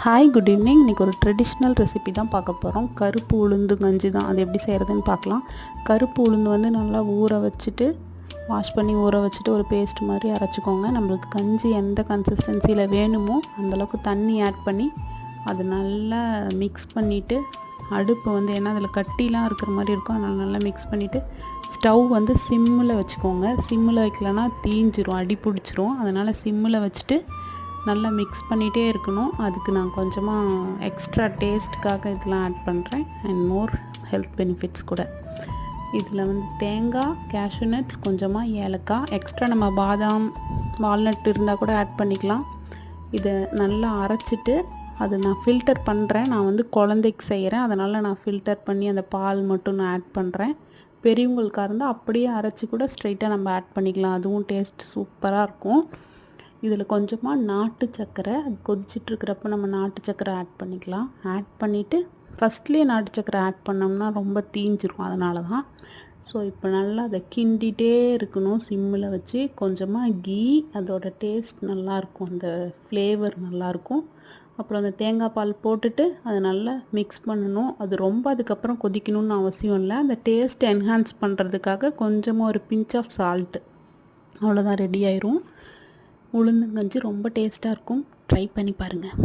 Hi good evening. இன்றைக்கி ஒரு traditional recipe தான் பார்க்க போகிறோம். கருப்பு உளுந்து கஞ்சி தான். அது எப்படி செய்கிறதுன்னு பார்க்கலாம். கருப்பு உளுந்து வந்து நல்லா ஊற வச்சுட்டு வாஷ் பண்ணி ஊற வச்சுட்டு ஒரு பேஸ்ட் மாதிரி அரைச்சிக்கோங்க. நம்மளுக்கு கஞ்சி எந்த கன்சிஸ்டன்சியில் வேணுமோ அந்தளவுக்கு தண்ணி ஆட் பண்ணி அது நல்லா மிக்ஸ் பண்ணிவிட்டு, அடுப்பு வந்து ஏன்னா அதில் கட்டிலாம் இருக்கிற மாதிரி இருக்கும், அதனால் நல்லா மிக்ஸ் பண்ணிவிட்டு ஸ்டவ் வந்து சிம்மில் வச்சுக்கோங்க. சிம்மில் வைக்கலன்னா தீஞ்சிரும், அடி பிடிச்சிரும். அதனால் சிம்மில் வச்சுட்டு நல்லா மிக்ஸ் பண்ணிகிட்டே இருக்கணும். அதுக்கு நான் கொஞ்சமாக எக்ஸ்ட்ரா டேஸ்ட்டுக்காக இதெல்லாம் ஆட் பண்ணுறேன் அண்ட் மோர் ஹெல்த் பெனிஃபிட்ஸ் கூட. இதில் வந்து தேங்காய், கேஷ்யூ நட்ஸ், கொஞ்சமாக ஏலக்காய், எக்ஸ்ட்ரா நம்ம பாதாம், வால்நட் இருந்தால் கூட ஆட் பண்ணிக்கலாம். இதை நல்லா அரைச்சிட்டு அதை நான் ஃபில்டர் பண்ணுறேன். நான் வந்து குழந்தைக்கு செய்கிறேன், அதனால் நான் ஃபில்டர் பண்ணி அந்த பால் மட்டும் நான் ஆட் பண்ணுறேன். பெரியவங்களுக்காக இருந்தால் அப்படியே அரைச்சி கூட ஸ்ட்ரைட்டாக நம்ம ஆட் பண்ணிக்கலாம், அதுவும் டேஸ்ட் சூப்பராக இருக்கும். இதில் கொஞ்சமாக நாட்டு சர்க்கரை, அது கொதிச்சிட்ருக்கிறப்ப நம்ம நாட்டு சர்க்கரை ஆட் பண்ணிக்கலாம். ஆட் பண்ணிவிட்டு ஃபஸ்ட்லேயே நாட்டு சர்க்கரை ஆட் பண்ணோம்னா ரொம்ப தீஞ்சிரும், அதனால தான். ஸோ இப்போ நல்லா அதை கிண்டிகிட்டே இருக்கணும் சிம்மில் வச்சு. கொஞ்சமாக கீ, அதோட டேஸ்ட் நல்லாயிருக்கும், அந்த ஃப்ளேவர் நல்லாயிருக்கும். அப்புறம் அந்த தேங்காய் பால் போட்டுட்டு அதை நல்லா மிக்ஸ் பண்ணணும். அது ரொம்ப அதுக்கப்புறம் கொதிக்கணும்னு அவசியம் இல்லை. அந்த டேஸ்ட் என்ஹான்ஸ் பண்ணுறதுக்காக கொஞ்சமாக ஒரு பிஞ்ச் ஆஃப் சால்ட்டு, அவ்வளோதான், ரெடி ஆயிரும். உளுந்தங்கஞ்சி ரொம்ப டேஸ்ட்டாக இருக்கும். ட்ரை பண்ணி பாருங்கள்.